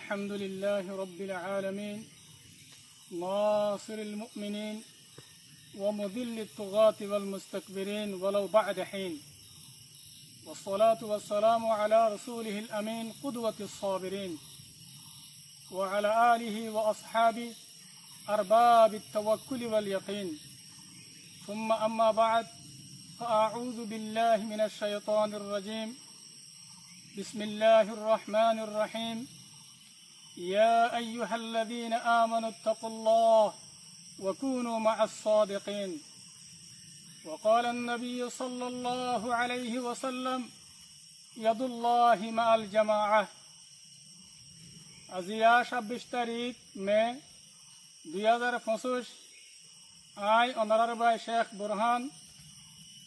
الحمد لله رب العالمين ناصر المؤمنين ومذل الطغاة والمستكبرين ولو بعد حين والصلاة والسلام على رسوله الأمين قدوة الصابرين وعلى آله وأصحابه أرباب التوكل واليقين ثم أما بعد فأعوذ بالله من الشيطان الرجيم بسم الله الرحمن الرحيم يا أيها الذين آمنوا اتقوا الله وكونوا مع الصادقين وقال النبي صلى الله عليه وسلم يد الله مع الجماعة আজিয়া 26 তারিখ মে 2025 আই অনারার ভাই শেখ বুরহান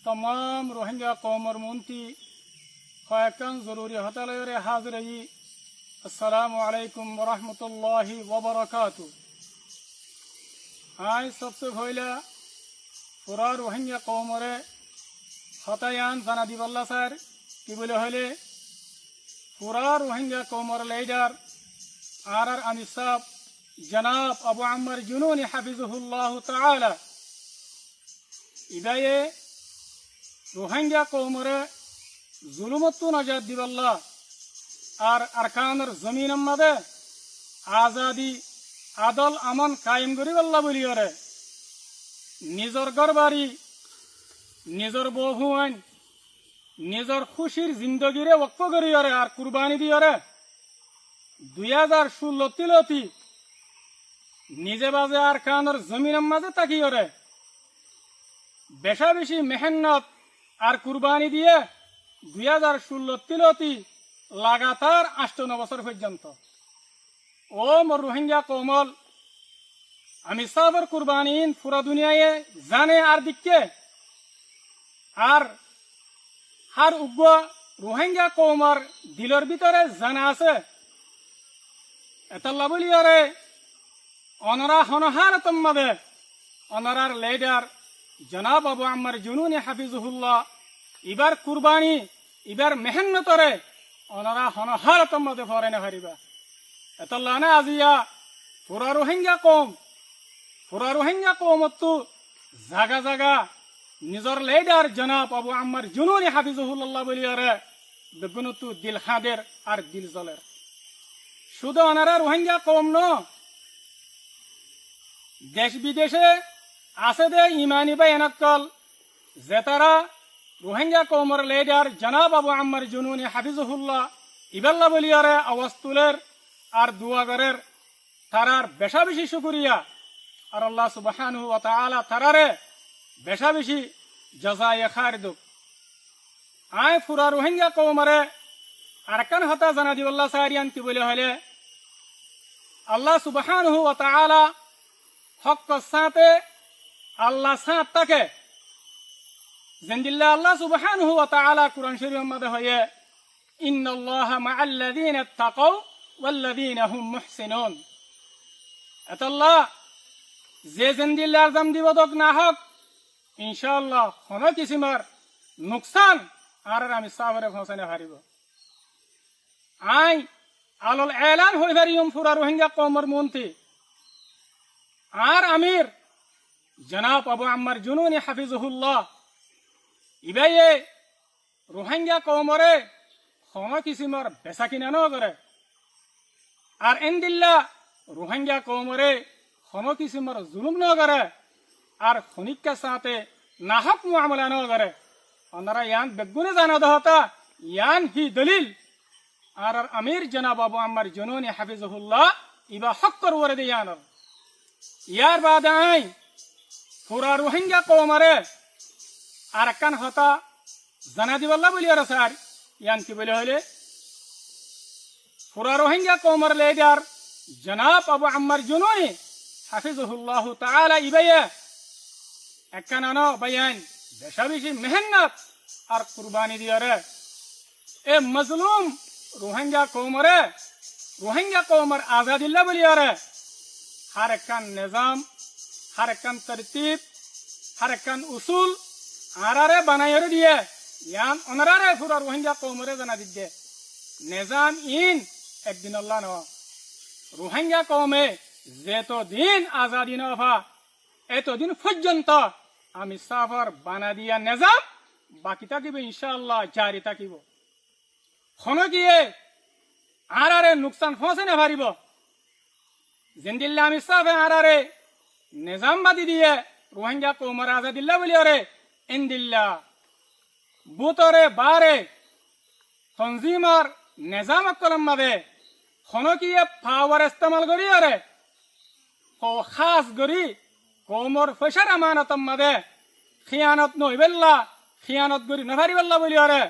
तमाम रोहिंग्या कौमर मुंती ख्वाकन जरूरी हतलरे हाजिरी अस्सलामु अलैकुम वरहमतुल्लाहि वबरकातु। आय सबसे पहले पूरा रोहिंग्या कौमरे हतायान जाना दिवल्ला सर कि बोले हले पूरा रोहिंग्या कौमर लीडर आर अमीर साहब जनाब अबू अम्मर जुनूनी हफिजुहुल्लाह ताआला इबाये रोहिंग्या कौमरे जुलुमत्तु नजात दिवल्ला और अरकानर जमीन मदे आजादी आदल अमन कायम करिवल्ला बोलियरे निजर गरबारी निजर बहुआन निजर खुशिर जिंदगीरे वक्फ करियरे और कुर्बानी दियरे 2016 तिलती निजे बाजे अरकानर जमीन मदे ताकियरे बेशा बेशी मेहनत और कुर्बानी दिए 2016 तिलती लगातार 58 बছর পর্যন্ত ও মোর রোহিঙ্গা কৌমল আমি সাবর কুরবানিন পুরা দুনিয়ায় জানে আর দিকে আর হার উগ্র রোহিঙ্গা কৌমর দিলের ভিতরে জানা আছে এতলা বলিয়ারে অনরা হনহার তম্মাদে অনরার লিডার जनाब अबू अम्मर जुनूनी हफिजुहुल्लाह इबार कुर्बानी इबार मेहनतरे अनरा हनहार तम्मदे फरेने हरिबा एतल्लाना आजिया पूरा रोहिंग्या कौमत्तु जागा जागा निजर लीडर जनाब अबू अम्मर जुनूनी हफिजुहुल्लाह बोलियारे बेगुनतु दिल हादेर और दिल जलेर शुद्ध अनरा रोहिंग्या कौम न देश विदेशे আছে দে ইমানি বা এনাকল জেতারা রোহিঙ্গা কৌমর লিডার জনাব আবু আম্মর জুনুনি হাফিজুহুল্লাহ ইবাল্লা বলিয়ারে আওয়াজ তুলের আর দোয়া করের তারার বেশা বেশি শুকরিয়া আর আল্লাহ সুবহানাহু ওয়া তাআলা তারারে বেশা বেশি জাযায়ে খায়র দুক আয় পুরা রোহিঙ্গা কৌমরে আরকান হতা জানা দিওয়াল্লাহ সারিয়ান কি বলে হলে আল্লাহ সুবহানাহু ওয়া তাআলা হক সাথে আল্লাহ সাথ তাকে জিন্দিল্লা আল্লাহ সুবহানাহু ওয়া তাআলা কুরআন শরীফের মধ্যে হয়ে ইন্নাল্লাহা মাআল্লাযীনা তাকাউ ওয়াল্লাযীনা হুম মুহসিনুন আল্লাহ যে জিন্দিল্লার জাম দিবদক না হক ইনশাআল্লাহ কোনো কিসিমার নুকসান আর আমি সাবরে পৌঁছানে পারিব আই আলল এলান হই পারিম পুরা রোহিঙ্গা কওমের মন্ত্রী আর আমির जनाब अबू अम्मर जुनूनी हफिजुहुल्लाह इबाये रोहिंग्या कौमरे कोनो किसिमर बेसा किना न करे और एंदिल्ला रोहिंग्या कौमरे कोनो किसिमर जुलुम न करे और खनिक के साथे नाहक मुआमला न करे अनरा यान बेगुने जाना दहता यान ही दलील और अमीर जनाब अबू अम्मर जुनूनी हफिजुहुल्लाह इबा हक करवरे दे यार बाद आई पूरा रोहिंग्या कौमरे आरकान हता जाना दिवल्ला बोलियार सर यान की बोले हले पूरा रोहिंग्या कौमर लीडर जनाब अबू अम्मर जुनूनी हफिजुहुल्लाह ताआला इबाये एकनानो बयान बेशा बेशी मेहनत और कुर्बानी दियारे ए मजलूम रोहिंग्या कौमर आजादिल्ला बोलियारे हर एकन निजाम हर एकन तरतीब हर एकन उसूल आरारे बनायर दिए यान अनरारे पूरा रोहिंग्या कौमरे जाना दिद्दे निजाम इन एक दिन अल्लाह न রোহিঙ্গা কমে যেতদিন আজাদি নফা এতদিন পর্যন্ত আমি সাফার বানা দিয়া নেজাম বাকি থাকিব ইনশাআল্লাহ জারি থাকিব হন গিয়ে আরে নুকসান ফসে না পারিব জিন্দিল্লা আমি সাফে আরে নিজাম বাদি দিয়ে রোহিঙ্গা কৌমার আজাদিল্লা বলি আরে ইন্দিল্লা বুতরে বারে তনজিমার নিজাম কলম মাদে হনকিয়ে পাওয়ার ইস্তেমাল করি আরে ও খাস করি কৌমর ফেসার আমানত মাদে খিয়ানত নইবেল্লা খিয়ানত করি নভারিবেল্লা বলি আরে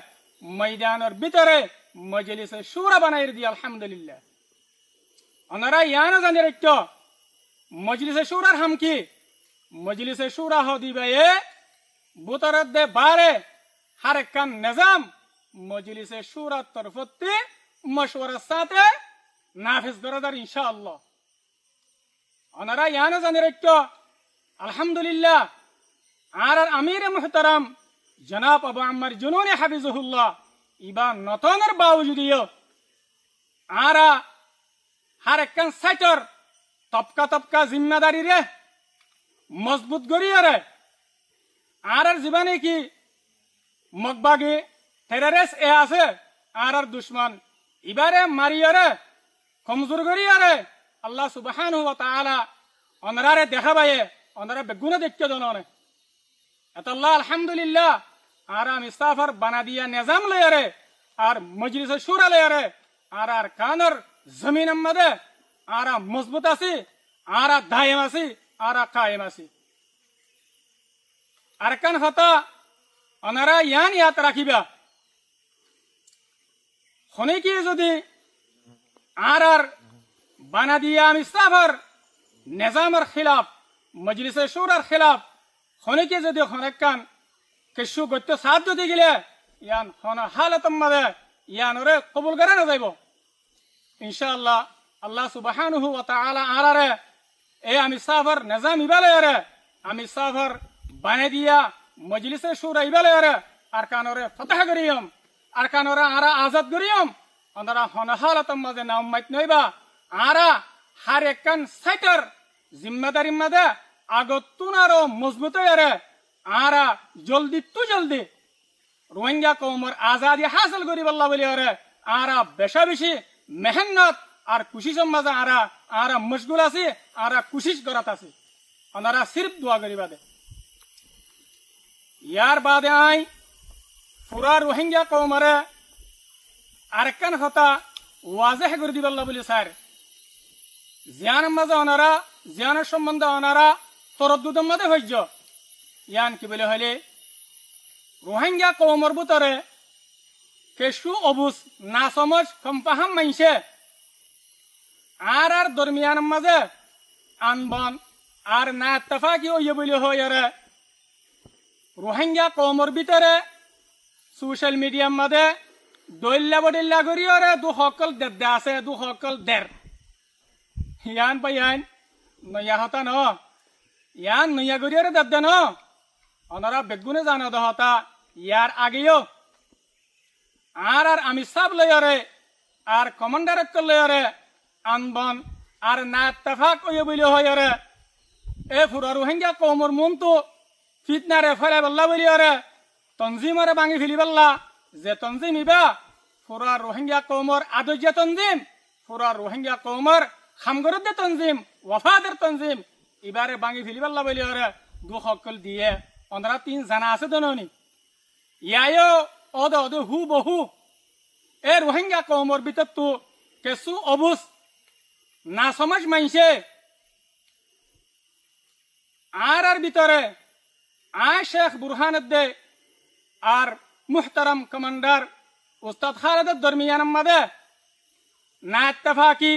ময়দানের ভিতরে মজলিসে সুরা বানাই দি আলহামদুলিল্লাহ ওনারা ইয়ানা জানি রেখো মজলিসে সুরার হাম কি মজলিসে সুরা হদিবে বুতরের দে বারে হারেকান নিজাম মজলিসে সুরার তরফতে মশওয়ারার সাথে নাফিজ করাদার ইনশাআল্লাহ ওনারা ইয়ানা জানি রেখো আলহামদুলিল্লাহ আর আমির মুহতারাম জনাব আবু আম্মার জুনুনি হাফিজুহুল্লাহ ইবা নতনের বাউজুদিও আরা হারেকান সাইটর তপকা তপকা জিম্মাদারি রে মজবুত করিয়া রে আর জীবনে কি মগবাগে টেরারেস এ আছে আর দুশ্মন ইবারে মারিয়া রে কমজোর করিয়া রে আল্লাহ সুবহানাহু ওয়া তাআলা অনরারে দেখাবায়ে অনরা বেগুনে দেখতে দননে এতাল্লাহ আলহামদুলিল্লাহ আর আমি সাফার বানা দিয়া নিজাম লয়ে রে আর মজলিসে সুরা লয়ে রে আর কানর জমিন মধ্যে আর মজবুত আছি আর দায়েম আছি আর কায়েম আছি আর কান হতা অনারা ইয়ান ইয়াত রাখিবা হনে কি যদি আর বানা দিয়া আমি সাফার নিজামের খিলাফ মজলিসে সুরার খিলাফ হনে কি যদি হনেকান কেশু গত্য সাথ যদি গেলে ইয়ান হন হালত মাদে ইয়ানরে কবুল করে না যাইব ইনশাআল্লাহ আল্লাহ সুবহানাহু ওয়া তাআলা আরারে এ আমি সাফার নিজাম ইবালে রে আমি সাফার বানে দিয়া মজলিসে সুরা ইবালে রে আর কানরে ফতহ করিয়ম আর কানরে আরা আজাদ করিয়ম ওনারা হন হালত মাদে নাম মাইত নইবা আরা হার একখান সাইটার জিম্মাদারি মাদে আগতুনারো মজবুত রে আরা জলদি তু জলদি রোহিঙ্গা কৌমর আজাদি হাসিল করি বল্লা বলি আরে আরা বেশা বেশি মেহনত আর কুশিশ মাঝে আরা মশগুল আছি আরা কুশিশ করাত আছি ওনারা সির্ফ দোয়া করিবা দে ইয়ার বাদে আই পুরা রোহিঙ্গা কৌমরে আরেকখান কথা ওয়াজেহ করে দিবাল্লা বলি স্যার জিয়ানের মাঝে ওনারা জিয়ানের সম্বন্ধে ওনারা তরদ্দুদের মাঝে হইজ ইয়ান কি বলে হইলে রোহিঙ্গা কৌমর ভিতরে কেশু অবুজ না সমজ কম্পাহাম মাইছে আর দরমিয়ান মাঝে আনবন আর না তফাকি ওই বলে হয় রোহিঙ্গা কৌমর ভিতরে সোশ্যাল মিডিয়ার মাঝে দৈল্লা বডিল্লা করি দু সকল দে আছে দু সকল দের ইয়ান পাই ইয়ান নয়া হতা ন ইয়ান নয়া করি দে ন ওনারা বেগুনে জানো দহতা ইয়ার আগেও আর আমি সব লয়রে আর কমান্ডার লয়রে আনবন আর না তফাক ওই বলে হয় এ ফুরা রোহিঙ্গা কৌমর মন তো ফিতনারে ফেলে বল্লা বলি তনজিমরে ভাঙি ফেলি বল্লা যে তনজিম ইবা ফুরা রোহিঙ্গা কৌমর আদর্য তনজিম ফুরা রোহিঙ্গা কৌমর খামগরদে তনজিম ওয়াফাদের তনজিম এবারে ভাঙি ফেলি বল্লা বলি দু সকল দিয়ে ওনারা তিন জানা আছে দননি ইয়ায়ও অদ অদ হু বহু এ রোহিঙ্গা কৌমর ভিতর তো কেসু অবুজ না সমাজ মাইছে আর ভিতরে আয় শেখ বুরহানুদ্দে আর মুহতারাম কমান্ডার উস্তাদ খালেদের দরমিয়ান মাদে না ইত্তেফাকি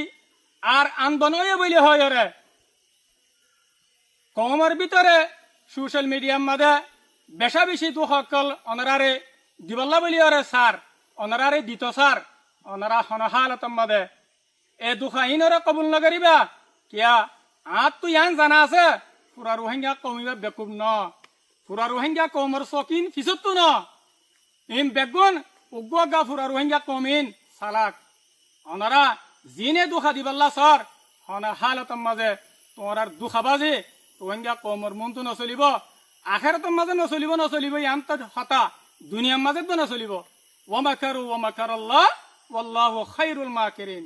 আর আন্দোলন বলে হয় রে কৌমর ভিতরে সোশ্যাল মিডিয়ার মাদে বেশা বেশি দু সকল অনারারে দিবল্লা বলি স্যার অনারারে দিত স্যার অনারা হনহালত মাদে এ দুখাইনরে কবুল নকরিবা কিয়া আত তো ইয়ান জানা আছে পুরা রোহিঙ্গা কমিবা বেকুব ন পুরা রোহিঙ্গা কমর সকিন ফিসত্তু ন ইম বেগুন উগ্গা পুরা রোহিঙ্গা কমিন সালাক অনারা জিনে দুখা দিবল্লা স্যার হনা হালতর মাঝে তোমার আর দুখাবাজি রোহিঙ্গা কমর মন তো নচলিব আখেরাতর মাঝে নচলিব ইয়ান্ত হতা দুনিয়ার মাঝে তো নচলিব ওয়ামাকারুল্লাহ ওয়াল্লাহু খায়রুল মাকিরিন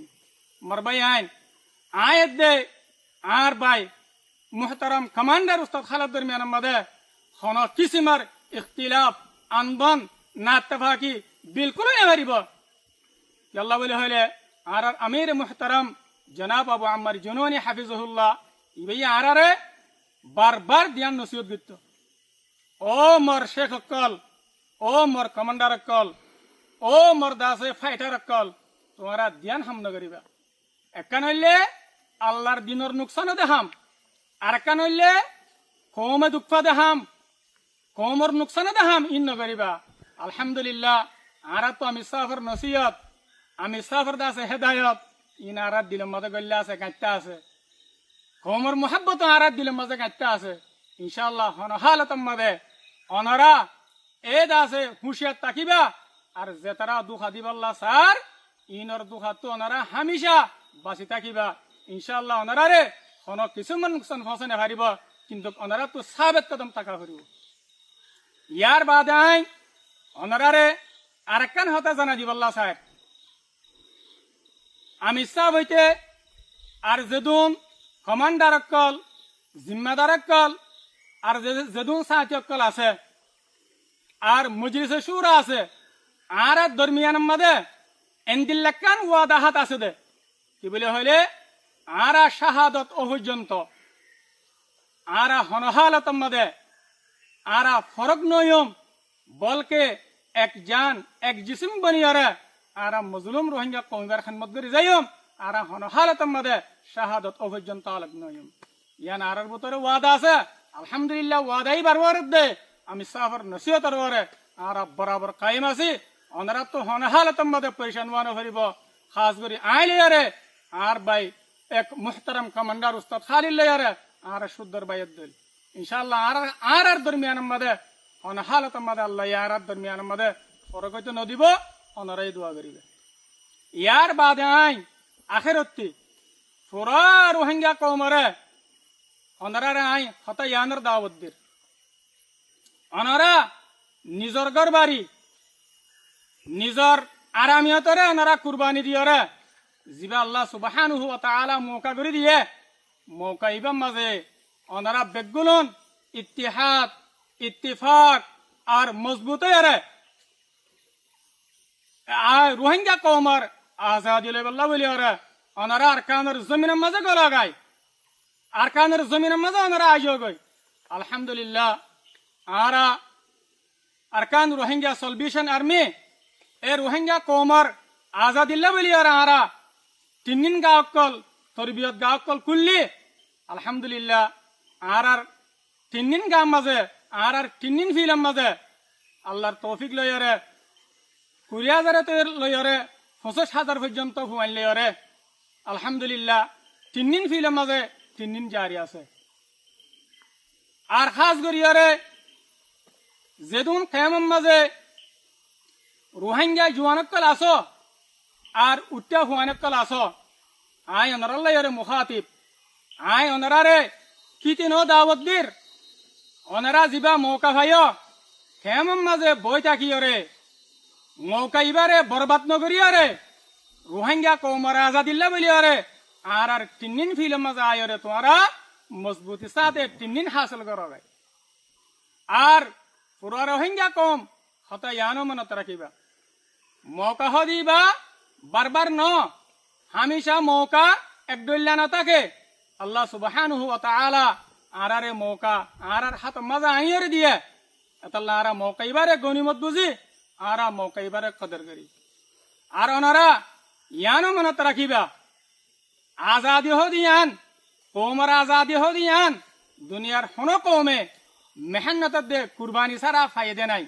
মারবাই আইন আয়াত দে আর বাই মুহতারাম কমান্ডার উস্তাদ খালাদ দরমিয়ান মাঝে হন কিসিমার ইখতিলাফ আন্দোলন না ইত্তেফাকি বিলকুল নেবারিব আল্লাহ বলে হইলে আর আমির মুহতারাম জনাব আবু আম্মার জুনুনি হাফিজুল্লাহ ইবাই আরারে বারবার দিয়ান নসিহত গিত ও মোর শেখ অক্কল ও মোর কমান্ডার অক্কল ও মোর দাসে ফাইটার অক্কল তোমারা ধ্যান হাম নগরিবা একা নইলে আল্লাহর দিনর নুকসানও দেহাম আর একা নইলে কৌমে দুঃখ দেহাম কৌমর নুকসানও দেহাম ইন নগরিবা আলহামদুলিল্লাহ আরা তো আমি সাফর নসিহত আমি সাফর দাসে হেদায়ত ইন আরাত দিলের মাঝে গল্লা আছে গাঁটটা আছে কৌমর মোহাব্বত আরাত দিলের মাঝে গাঁটটা আছে ইনশাআল্লাহ হনহালতম মাঝে অনরা এ দাসে হুঁশিয়ার তাকিবা আর যে তারা দুঃখা দিবাল্লা স্যার ইনর দুঃখা তো ওনারা হামিশা বাঁচি থাকিবা ইনশাআল্লাহ ওনারা রে হন কিছুমান নুকসান ফসনে হারিব কিন্তু ওনারা তো সাবেত কদম টাকা হারিব ইয়ার বাদে আই ওনারা রে আরেকখান হতা জানা দিবাল্লা স্যার আমি সাহ হইতে আর যেদুন কমান্ডার অক্কল জিম্মাদার অক্কল আর যেদুন সাহায্য অক্কল আছে আর মজলিসে শুরা আছে আর দরমিয়ান মাদে এন্দিল্লাকান ওয়াদাহাত আছে দে কি বলে হইলে আরা শাহাদত অপর্যন্ত আরা হনহালত মাদে আরা ফরক নয়ম বলকে এক জান এক জিসিম বনিয়ারে আরা মজলুম রোহিঙ্গা কমিবার খানমত করে যাইম আরা হনহালত মাদে শাহাদত অপর্যন্ত আলাপ নয়ম ইয়ান আরার ভিতরে ওয়াদা আছে আলহামদুলিল্লাহ ওয়াদাই বারবার দে আমি সাফর নসিহতর ওরে আর বরাবর কায়েম আছি ওনারা তো হনহালতম মাদে পয়সান ওয়ানো ভরিব খাস করে আইলে আরে আর ভাই এক মুহতারাম কমান্ডার উস্তাদ খালিল আরে আর শুদ্ধর বাইত দিল ইনশাআল্লাহ আর দরমিয়ান মাদে হনহালতম মাদে আল্লাহ আর দরমিয়ান মাদে ফরকত নদিব ওনারাই দোয়া করিবে ইয়ার বাদে আই আখিরতি পুরা রোহিঙ্গা কওমরে ওনারা আই হতা ইয়ানের দাওয়াত দির ওনারা নিজর ঘর বাড়ি নিজর আরামিয়তরে ওনারা কুরবানি দিয়রে জিবা আল্লাহ সুবহানাহু ওয়া তাআলা মৌকা করে দিয়ে মৌকা ইবাম মাঝে ওনারা বেগুলন ইত্তিহাদ ইত্তিফাক আর মজবুত আরে রোহিঙ্গা কওমর আজাদি লেবাল্লাহ বলি আরে ওনারা আরকানের জমিনের মাঝে গলাগায় আরকানের জমিনের মাঝে ওনারা আইজো গই আলহামদুলিল্লাহ আরা আরকান রোহিঙ্গা সলভেশন আর্মি এ রোহিঙ্গা কৌমর আজাদিল্লা বলি আরা তিন গাঁকল তরবিয়ত গাঁকল কুল্লি আলহামদুলিল্লাহ আর তিন গাঁ মাঝে আর তিন ফিলাম মাঝে আল্লাহর তৌফিক লইরে 20,000 লইরে 25,000 পর্যন্ত হুয়াইন লইরে আলহামদুলিল্লাহ তিন ফিলাম মাঝে তিন জারি আছে আর খাস করিয়ারে যেদুন কেমন মাঝে রোহিঙ্গা জুয়ানকল আসো আর উত্তা হুয়ানকল আসো আই অনারাল্লাহরে মুখাতিব আই অনারারে কিতিনো দাওয়াত দির অনারা জিবা মৌকা ভাইও কেমন মাঝে বই থাকিয়রে মৌকা ইবারে বরবাদ নগরিয়ারে রোহিঙ্গা কৌমর আজাদিল্লা বলিয়ারে আর তিন ফিল্ম মাঝে আয়রে তোমারা মজবুতি সাথে তিন হাসিল করবে আর পুরা রোহিঙ্গা কম হতা ইয়ানো মনত রাখিবা মৌকা হদিবা বারবার ন হামেশা মৌকা একদল্লা না থাকে আল্লাহ সুবহানাহু ওয়া তাআলা আরারে মৌকা আরার হাত মাজা আইরে দিয়ে এতাল্লাহ আরা মৌকা ইবারে গনিমত বুঝি আরা মৌকা ইবারে কদর করি আর ওনারা ইয়ানো মনত রাখিবা আজাদি হদিয়ান কৌমর আজাদি হদিয়ান দুনিয়ার হন কৌমে মেহনত দে কুরবানি সারা ফায়দে নাই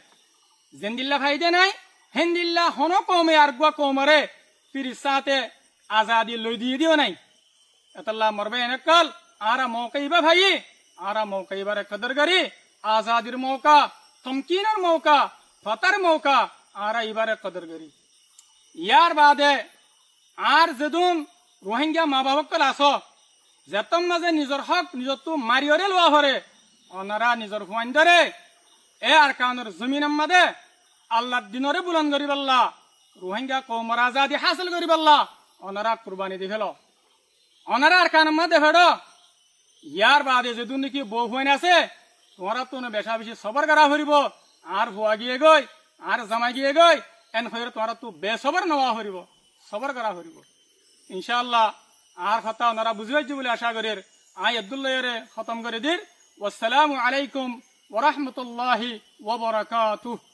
জেন্দিল্লা ফায়দে নাই হেন্দিল্লা হন কৌমে আর গুয়া কৌমরে ফিরিসাতে আজাদি লই দিয়ে দিও নাই এতাল্লাহ মরবে এনেকল আরা মৌকা ইবা ভাই আরা মৌকা ইবারে কদর করি আজাদির মৌকা তমকিনের মৌকা ফতার মৌকা আরা ইবারে কদর করি ইয়ার বাদে আর যেদুন রোহিঙ্গা মা বাবকল আসো যেতম মাঝে নিজের হক নিজর তো মারিয়রে লোয়া হরে ওনারা নিজের হুয়াইন ধরে এ আর কানের জমিনের মাঝে আল্লাহর দিনরে বুলন্দ করি পাল্লা রোহিঙ্গা কৌমর আজাদি হাসিল করি পাল্লা ওনারা কুরবানি দি ফেল ওনারা আর কানের মাঝে ফেড় ইয়ার বাদে যদি নাকি বউ হুয়াইন আছে তোমরা তো বেশা বেশি সবর করা হরিব আর হুয়া গিয়ে গই আর জামা গিয়ে গই এন হয়ে তোমরা তো বেসবর নেওয়া হরিব সবর করা হরিব ইনশাআল্লাহ আর কথা ওনারা বুঝবাইছি বলে আশা করি আই আব্দুল্লাহরে খতম করে দির ওয়াসসালামু আলাইকুম ওয়া রাহমাতুল্লাহি ওয়া বারাকাতুহু।